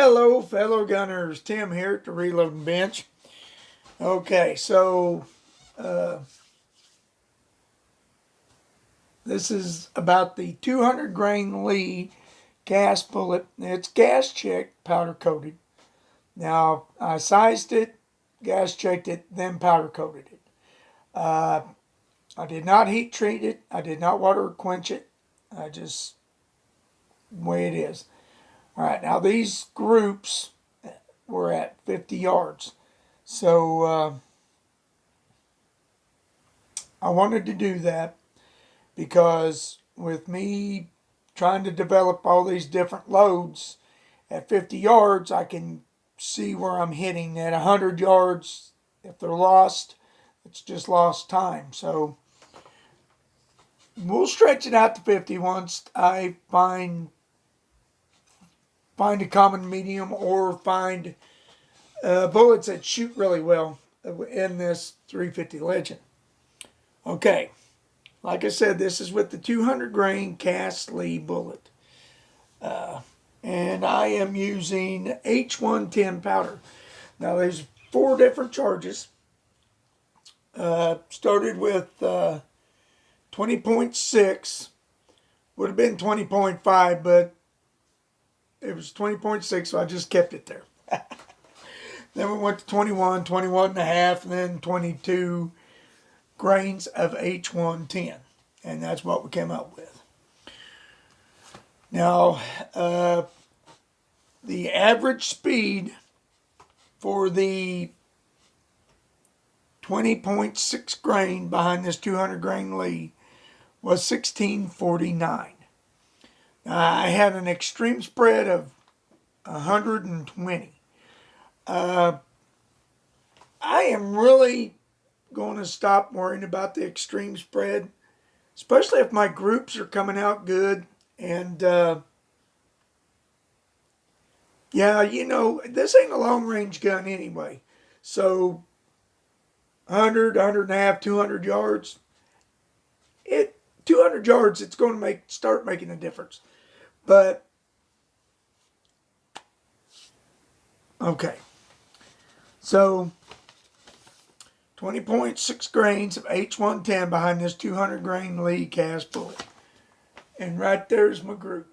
Hello, fellow gunners. Tim here at the Reloading Bench. Okay, so this is about the 200 grain Lee gas bullet. It's gas checked, powder coated. Now, I sized it, gas checked it, then powder coated it. I did not heat treat it. I did not water or quench it. I just, the way it is. All right, now these groups were at 50 yards. So I wanted to do that because with me trying to develop all these different loads at 50 yards, I can see where I'm hitting. At 100 yards, if they're lost, it's just lost time. So we'll stretch it out to 50 once I find a common medium or find bullets that shoot really well in this 350 Legend. Okay, like I said, this is with the 200 grain cast Lee bullet. And I am using H110 powder. Now there's 4 different charges. Started with 20.6. Would have been 20.5, but it was 20.6, so I just kept it there. Then we went to 21, 21 and a half, and then 22 grains of H110. And that's what we came up with. Now, the average speed for the 20.6 grain behind this 200 grain Lee was 1649. Now, I had an extreme spread of 120. I am really going to stop worrying about the extreme spread, especially if my groups are coming out good. And yeah, you know, this ain't a long range gun anyway. So 100, 100 and a half, 200 yards, 200 yards, it's going to start making a difference. But okay. So 20.6 grains of H110 behind this 200 grain Lee cast bullet. And right there's my group.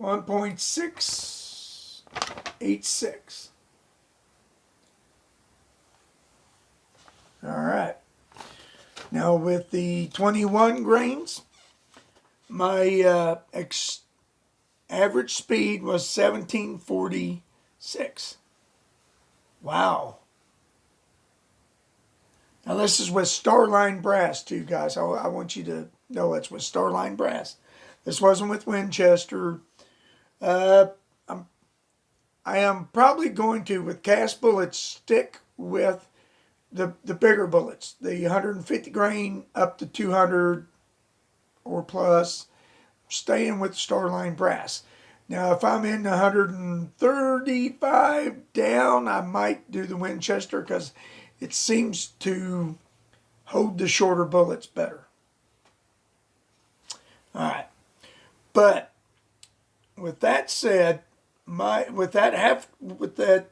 1.686. All right. Now with the 21 grains, my average speed was 1746. Wow. Now this is with Starline brass too, guys. I want you to know it's with Starline brass. This wasn't with Winchester. I am probably going to, with cast bullets, stick with the bigger bullets, the 150 grain up to 200 or plus, staying with Starline brass. Now, if I'm in 135 down, I might do the Winchester because it seems to hold the shorter bullets better. All right. But with that said, with that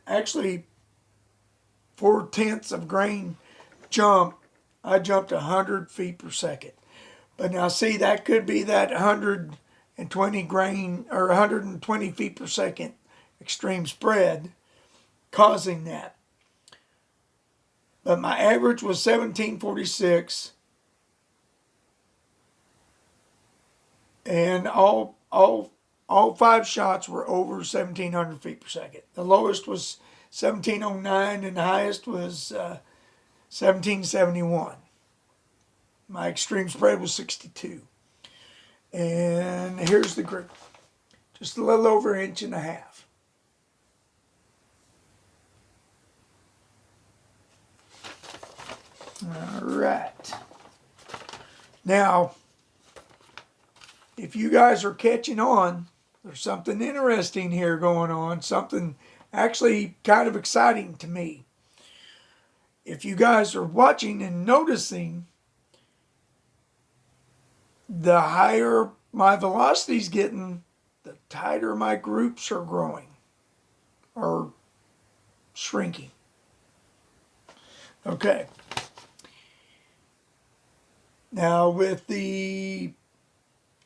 actually 4/10 of grain jump, I jumped 100 feet per second. But now see, that could be that 120 grain or 120 feet per second extreme spread causing that. But my average was 1746, and all 5 shots were over 1700 feet per second. The lowest was 1709 and the highest was 1771. My extreme spread was 62. And here's the group. Just a little over 1.5 inches. All right. Now, if you guys are catching on, there's something interesting here going on, something actually kind of exciting to me. If you guys are watching and noticing, the higher my velocity's getting, the tighter my groups are growing. are shrinking. Okay. Now with the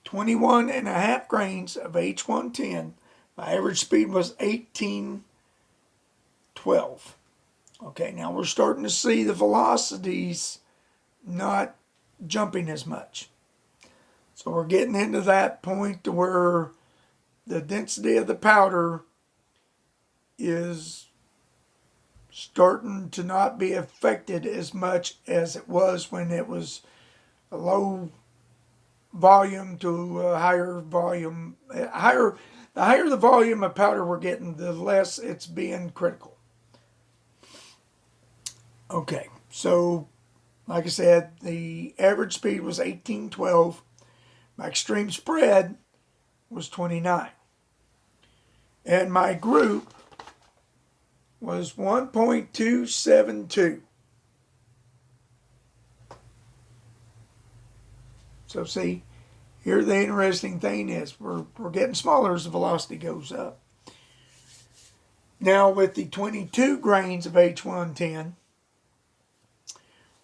21.5 grains of H110, my average speed was 1812. Okay, now we're starting to see the velocities not jumping as much. So we're getting into that point to where the density of the powder is starting to not be affected as much as it was when it was a low volume to a higher volume. The higher the volume of powder we're getting, the less it's being critical. Okay, so like I said, the average speed was 1812. My extreme spread was 29. And my group was 1.272. So see, here the interesting thing is we're getting smaller as the velocity goes up. Now with the 22 grains of H110,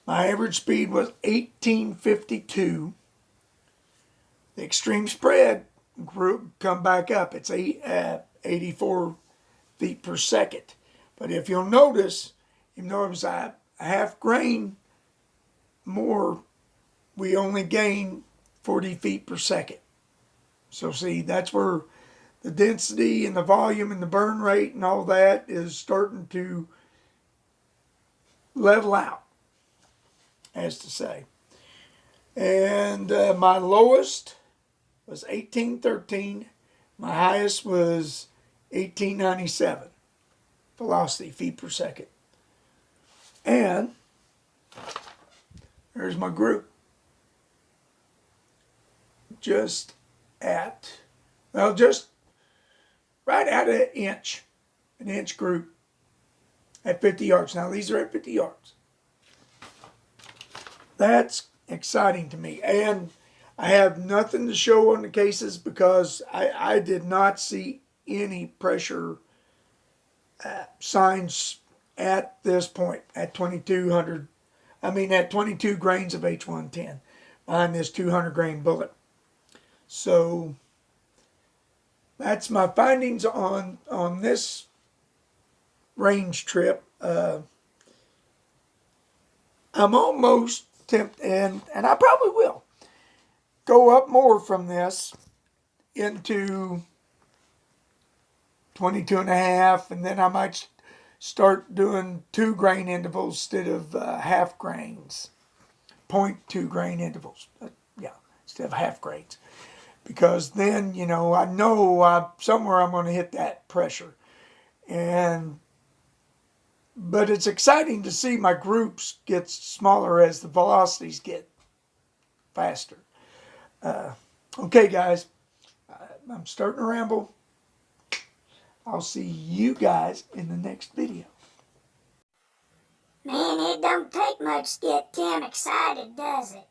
my average speed was 1852. The extreme spread group come back up. It's 84 feet per second. But if you'll notice, even though it was a half grain more, we only gain 40 feet per second. So see, that's where the density and the volume and the burn rate and all that is starting to level out, as to say. And my lowest was 1813. My highest was 1897 velocity feet per second. And there's my group. Just right at an inch group at 50 yards. Now these are at 50 yards. That's exciting to me. And I have nothing to show on the cases because I did not see any pressure signs at this point at 2200. At 22 grains of H110 on this 200 grain bullet. So that's my findings on this range trip. I'm almost tempted, and I probably will go up more from this into 22.5, and then I might start doing 2 grain intervals instead of half grains, 0.2 grain intervals. Instead of half grains. Because then, I know somewhere I'm going to hit that pressure. But it's exciting to see my groups get smaller as the velocities get faster. Okay, guys, I'm starting to ramble. I'll see you guys in the next video. Man, it don't take much to get Tim excited, does it?